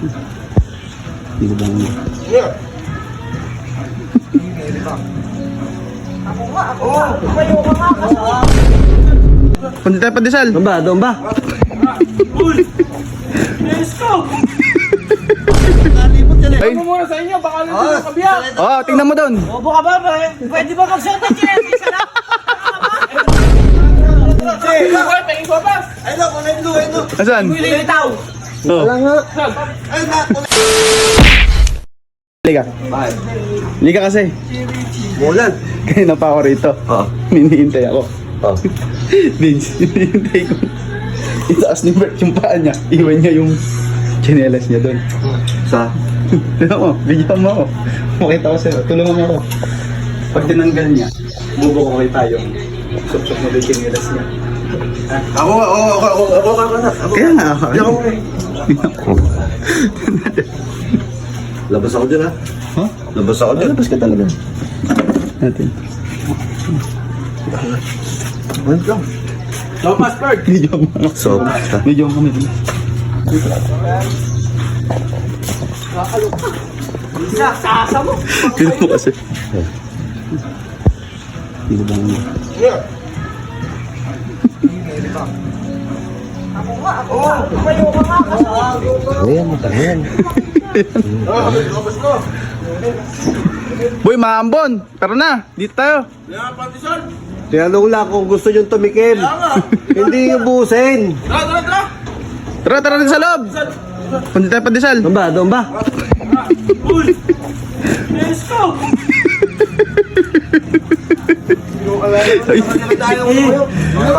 Hindi ba nga? Punta tayo pa Desal. Doon ba? Doon ba? Let's go! Ay, Ano muna sa inyo, baka nandun yung kabiyak. oh, tingnan mo doon. Bobo ka ba, pre? Pwede ba mag-shot ng chinelas? Isa lang? Ay, pahing ko ba? Ay, no, kulay blue, ay, no. Nasaan? Lilitaw. Oh. Wala nga. Ay, Liga. Bakit? Liga kasi. Mulan. Kanina pa ako rito. Oo. Hinihintay ako. Oh. Vince, hinihintay ko. Itaas ni Bert yung paa niya. Iwan niya yung chinelas niya doon. Sa? Tignan mo, bigyan mo ako. Makita ko sa'yo. Tulungan mo ako. Pag tinanggal niya, bubo ko tayo. Suksok mo yung chinelas niya. Ako. Kaya nga ako. Labas ako dyan, ha? Huh? Labas ako dyan. Labas ka talaga. Natin. Wait lang. Thomas Bird. Medyo mo. So, Medyo mo kami. Sasa mo. Tignan mo kasi. Hindi ba nga? ayan. Boy, maambon. Tara na. Dito tayo. Tinanong lang kung gusto nyo tumikim. Hindi yung buusin. Tara, tara rin sa loob. Punta tayo pa Desal. Doon ba? Doon ba? Let's go!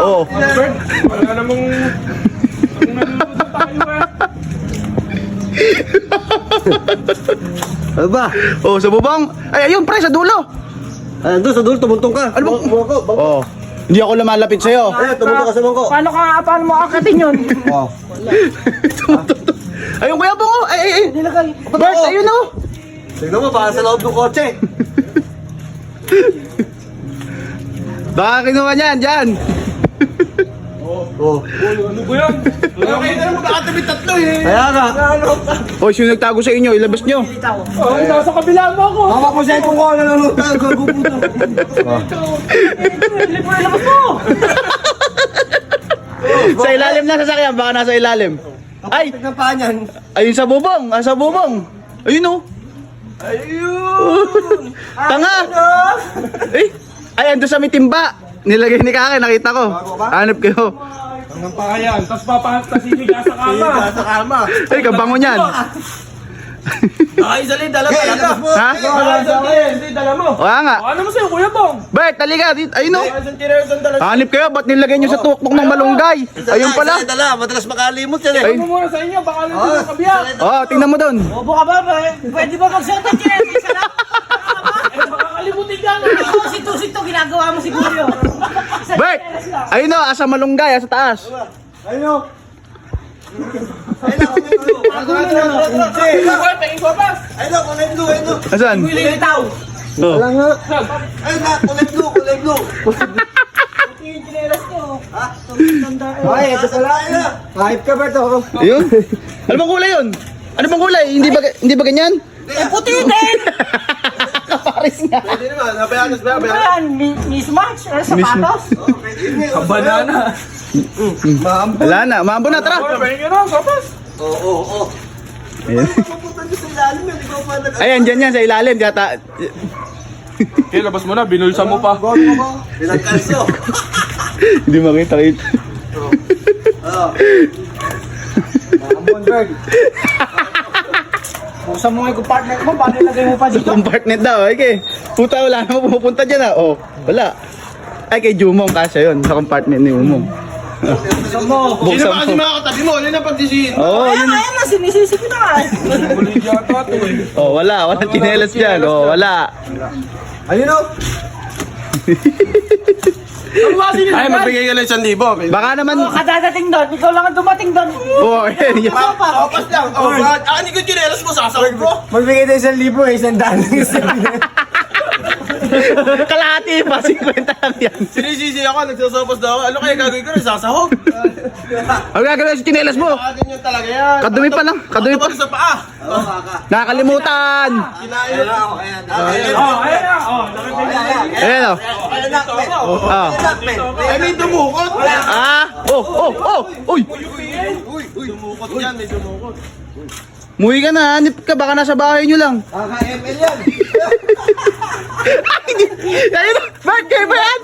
Oo. Wala namang... nanonood tayo Ano ba? Oh, sa bubong. Ay, ayun, pre, sa dulo. Doon sa dulo, tumuntong ka. Ano ba? Oh. Hindi ako lumalapit sa'yo. Ayan, tumuntong ka sa bangko. Paano mo akatin yun? Oh. Ayun, kuya po. Ay. Nilagay. Bert, ayun oh. Tignan mo, baka sa loob ng kotse. Baka kinuha niyan, dyan. Oh. Ano ba yan? Okay na naman makatabi tatlo eh. Kaya nga. Oh, sino nagtago sa inyo? Ilabas nyo. Oh, nasa kabila mo ako. Hawak mo sa ipong ko, nanonood tayo, gaguputo. Labas mo! Sa ilalim na sasakyan, baka nasa ilalim. Ay, Tignan pa niyan. ayun sa bubong. Sa bubong. Ayun oh. Ayun! Tanga. Ay, ando sa may timba. Nilagay ni Kake, nakita ko. Hanap kayo. Hanggang pa yan, tapos papahantasin niya sa kama. Sa kama. Ay, kabango niyan. Ay, Zali, dala talaga. Ha? Ay, Zali, hindi, dala mo. Wala nga. Ano mo sa'yo, Kuya Bong? Bert, taliga. Ayun oh. Ay, Santineros ang dala. Hanip kayo, ba't nilagay nyo sa tuktok ng malunggay? Ayun pala. Dala, madalas makalimot yan eh. Ay. Ano muna sa inyo, baka nandun yung kabiyak. Oh, tingnan mo doon. Bobo ka ba, pre? Pwede ba mag-shot ng chinelas? Isa lang? Makakalimutin ka nga. Oo, sito-sito ginagawa mo siguro yun. Bert, ayun oh, asa malunggay, sa taas. Ayun o. Ay, pahing ko ba? Ayun o, kulay blue, ayun o. Asan? Lilitaw. Oh. Wala nga. Ayun na, kulay blue, kulay blue. Yung chinelas ko. Ay, ito pala. Hype ka, Berto. Ayun. Ano bang kulay yun? Ano bang kulay? Hindi ba ganyan? Eh, puti din! Kaparis nga. Pwede naman, nabayanas ba? Ano yan? Mismatch? Or sapatos? Banana. Wala na, maambo na, tara. Pahing ka na, sapatos. Oo. Ayun. Pupunta niyo sa ilalim yan, ikaw pa nag- Ayan, dyan yan, sa ilalim. Okay, labas mo na, binulsa mo pa. Pinagkalso. Hindi makita. Oo. Mamon, Berg. Pusa mo nga yung partner mo, paano ilagay mo pa dito? Compartment daw, okay. Puta, wala na pupunta dyan ah. Oh, wala. Ay, kay Jumong kasya yun, sa compartment ni Umong. Pusa mo. Buksan mo. Makakatabi mo, ano na pagdisihin? Oo, Ayan, yun. ayan na, sinisisi ko na eh. Bulig yata ito eh. Oh, wala chinelas dyan. Oh, wala. Ayun o. Ano ba sinisisi? Ay, magbigay ka lang 1,000. Baka naman. Oh, kadadating doon, ikaw lang ang dumating doon. Oh, ayan. Yan. Papas lang. Oh, bakit? Hindi ko chinelas mo sasawag, bro. Magbigay tayo 1,000 eh, 100. Kalahati pa, 50 lang yan. Sinisisi ako, nagsasapos daw ako. Ano kaya gagawin ko? Nasasahog. Ang gagawin sa chinelas mo. Ganyan talaga yan. Kadumi pa lang, kadumi pa. Tapos sa paa. Nakakalimutan. Kinain na ako. Ayan o. Ah. Ay, may dumukot. Ah. Oh. Uy. Dumukot yan, may dumukot. Muwi ka na, hanip ka, baka nasa bahay nyo lang. Kaka-ML yan. Ayun, Bart, kayo ba yan?